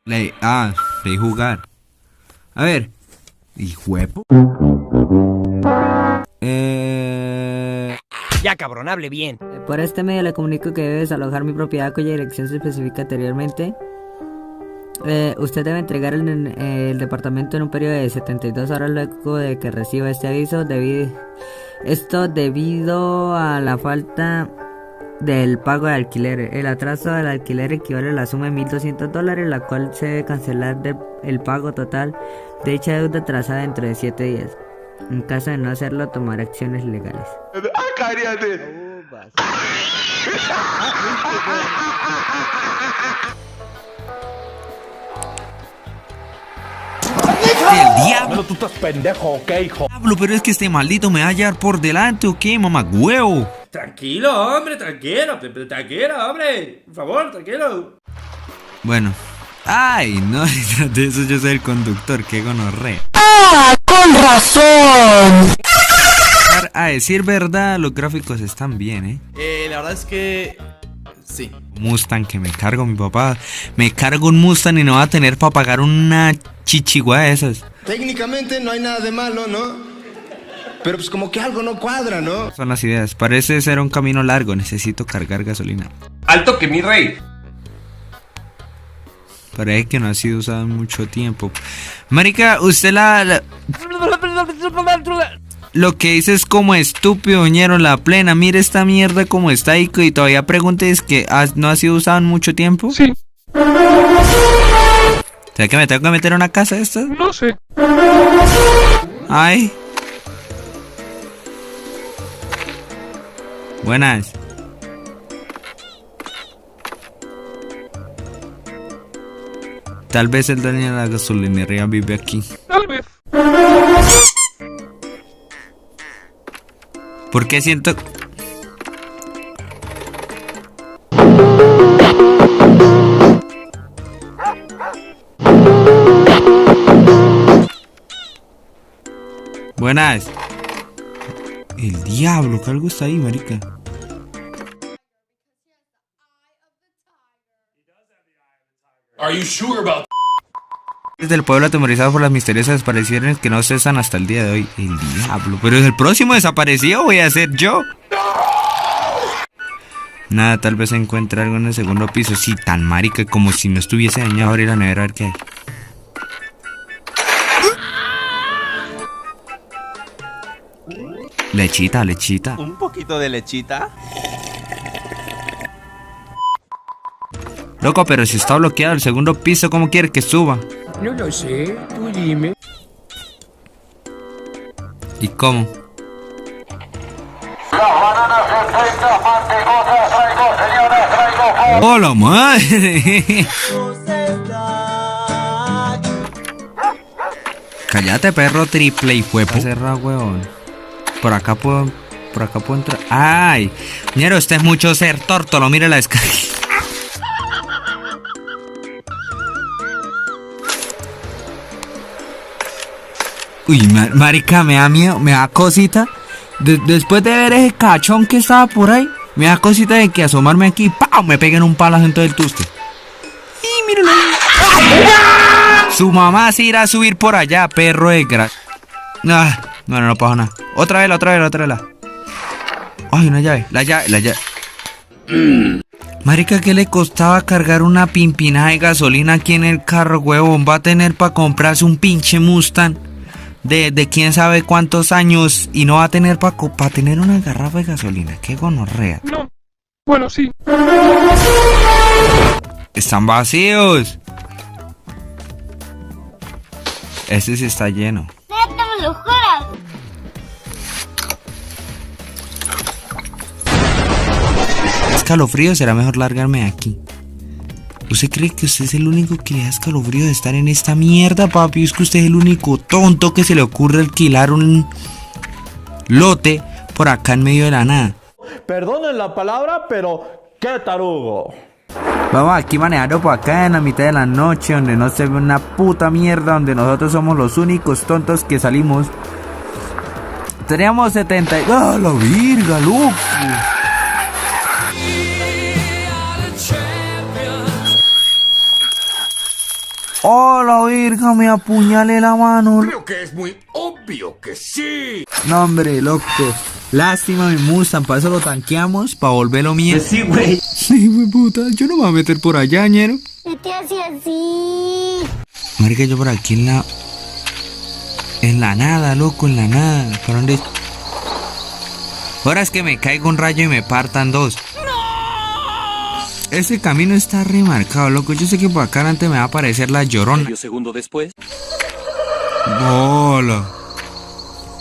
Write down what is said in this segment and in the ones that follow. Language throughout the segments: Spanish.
Leí jugar. A ver. Hijuepo. Ya, cabrón, hable bien. Por este medio le comunico que debe desalojar mi propiedad cuya dirección se especifica anteriormente. Usted debe entregar el departamento en un periodo de 72 horas luego de que reciba este aviso. Esto debido a la falta del pago de alquiler. El atraso del alquiler equivale a la suma de $1,200, la cual se debe cancelar el pago total de dicha deuda atrasada dentro de 7 días. En caso de no hacerlo, tomar acciones legales. El diablo. Bueno, tú estás pendejo, ¿ok, hijo? Diablo, pero es que este maldito me va a llevar por delante, ¿o qué, mamagüevo? Tranquilo, hombre, tranquilo, hombre. Por favor, tranquilo. Bueno. Ay, no, de eso yo soy el conductor, qué gonorrea. ¡Ah, con razón! A decir verdad, los gráficos están bien, La verdad es que... sí. Mustang que me cargo, mi papá. Me cargo un Mustang y no va a tener para pagar una chichigua de esas. Técnicamente no hay nada de malo, ¿no? Pero pues como que algo no cuadra, ¿no? Son las ideas. Parece ser un camino largo. Necesito cargar gasolina. Alto que mi rey. Parece que no ha sido usado en mucho tiempo. Marica, usted lo que dice es como estúpido, ñero, la plena. Mire esta mierda como está ahí y todavía preguntes que no ha sido usado en mucho tiempo. Sí. ¿Será que me tengo que meter a una casa de estas? No sé. Ay. Buenas. Tal vez el dueño de la gasolinería vive aquí. Tal vez. ¿Por qué siento...? Buenas. El diablo, que algo está ahí, marica. Are you sure about Desde el pueblo atemorizado por las misteriosas desapariciones que no cesan hasta el día de hoy. El diablo, pero el próximo desaparecido voy a ser yo. Nada, tal vez encuentre algo en el segundo piso. Sí, tan marica como si no estuviese dañado. Abrir la nevera a ver qué hay. Lechita, lechita. Un poquito de lechita. Loco, pero si está bloqueado el segundo piso, ¿cómo quiere que suba? No lo sé, tú dime. ¿Y cómo? ¡Hola, madre! Cállate, perro triple y fue cerrado, huevón. Por acá puedo entrar. ¡Ay! Ñero, este es mucho ser tórtolo. Mira la escalera. Uy, marica, me da miedo, me da cosita. Después de ver ese cachón que estaba por ahí, me da cosita de que asomarme aquí, ¡pau! Me peguen un palazo en todo el tuste. Y míralo ahí. Su mamá se irá a subir por allá, perro de gras. No pasó nada. Otra vez. Ay, una llave, la llave. Marica, ¿qué le costaba cargar una pimpinada de gasolina aquí en el carro, huevón? Va a tener para comprarse un pinche Mustang de quién sabe cuántos años y no va a tener para tener una garrafa de gasolina. Qué gonorrea. No. Bueno, sí. Están vacíos. Este sí está lleno. ¡No me lo juras! Escalofrío, será mejor largarme de aquí. ¿Usted cree que usted es el único que le da escalofrío de estar en esta mierda, papi? Es que usted es el único tonto que se le ocurre alquilar un lote por acá en medio de la nada. Perdonen la palabra, pero qué tarugo. Vamos aquí manejando por acá en la mitad de la noche, donde no se ve una puta mierda, donde nosotros somos los únicos tontos que salimos. Teníamos 70... ¡Ah, la virga, loco! Oh, la virga, me apuñalé la mano. Creo que es muy obvio que sí. No, hombre, loco. Lástima mi Mustang, para eso lo tanqueamos, para volverlo mío. Sí, güey. Sí, güey, puta, yo no me voy a meter por allá, ñero. ¿Qué te hace así? Marica, yo por aquí en la nada, loco, en la nada. ¿Para dónde? Ahora es que me caiga un rayo y me partan dos. Ese camino está remarcado, loco. Yo sé que por acá adelante me va a aparecer la Llorona. Medio segundo después. Hola.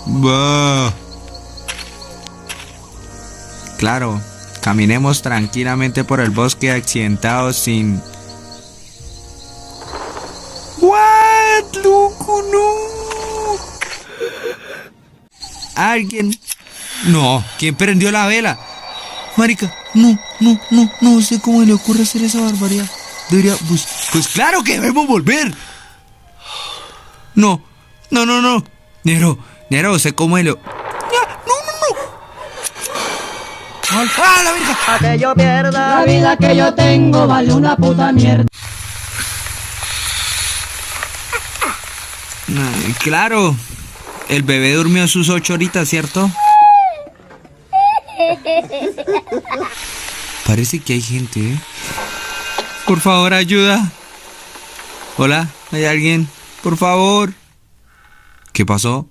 Va. Claro, caminemos tranquilamente por el bosque accidentado sin... What, loco, no. ¿Alguien? No, ¿quién prendió la vela? Marica, no sé cómo le ocurre hacer esa barbaridad. Debería, pues claro que debemos volver. No. Nero, sé cómo le... No. ¡Ah, la virgen! A que yo pierda la vida que yo tengo vale una puta mierda. Ay, claro, el bebé durmió sus 8 horitas, ¿cierto? Parece que hay gente, ¿eh? Por favor, ayuda. Hola, ¿hay alguien? Por favor. ¿Qué pasó?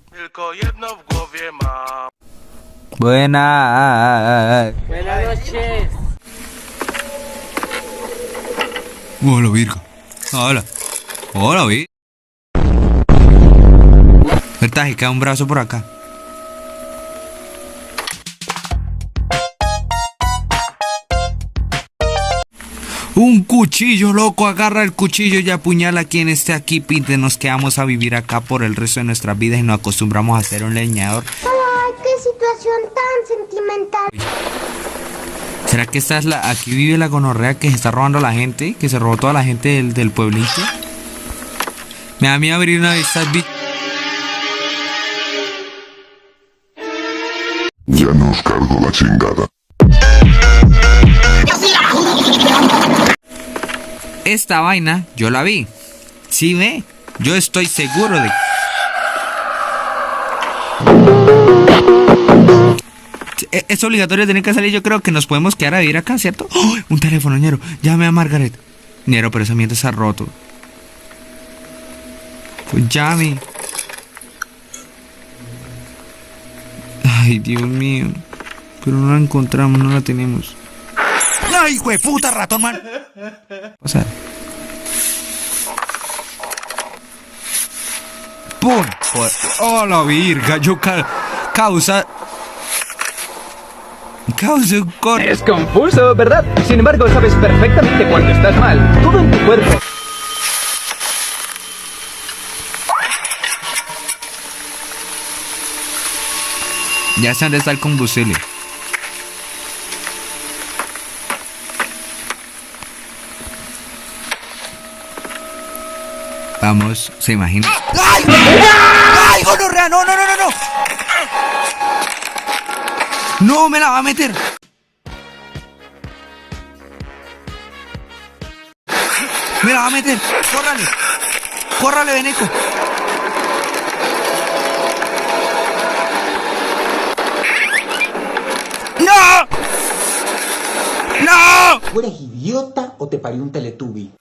Buenas noches. Hola, virga. Hola, virga. Verdad, que queda un brazo por acá. Un cuchillo, loco, agarra el cuchillo y apuñala a quien esté aquí, pinte. Nos quedamos a vivir acá por el resto de nuestras vidas y nos acostumbramos a ser un leñador. Ay, qué situación tan sentimental. ¿Será que esta es aquí vive la gonorrea que se está robando a la gente? ¿Que se robó toda la gente del pueblito? Me da miedo abrir una de estas Ya nos cargo la chingada. Esta vaina, yo la vi. ¿Sí ve? Yo estoy seguro de... Es obligatorio tener que salir. Yo creo que nos podemos quedar a vivir acá, ¿cierto? ¡Oh! Un teléfono, ñero. Llame a Margaret. Ñero, pero esa mierda está roto. Pues llame. Ay, Dios mío. Pero no la encontramos, no la tenemos. ¡Ay, hijo de puta, ratón, man! O sea... ¡Pum! ¡Oh, la virga! Yo causa un corte. Es confuso, ¿verdad? Sin embargo, sabes perfectamente cuando estás mal. Todo en tu cuerpo. Ya sé dónde está el combustible. Vamos, se imagina. ¡Ay! ¡Ay, gonorrea! ¡No! ¡No, me la va a meter! ¡Me la va a meter! ¡Córrale! ¡Córrale, Beneco! ¡No! ¡No! ¿Tú eres idiota o te parió un Teletubby?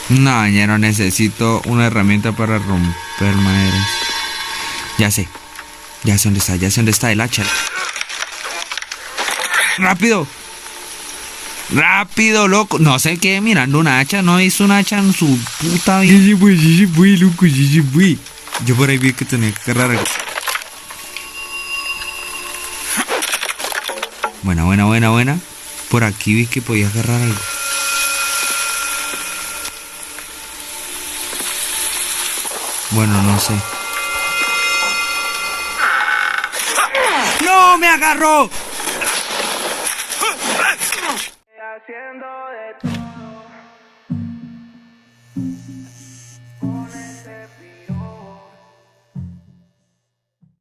No, ya no necesito una herramienta para romper maderas. Ya sé dónde está el hacha. ¡Rápido! ¡Rápido, loco! No sé qué, mirando una hacha, no hizo una hacha en su puta vida. Loco, yo por ahí vi que tenía que agarrar algo. Buena. Por aquí vi que podía agarrar algo. Bueno, no sé. ¡No! ¡Me agarró!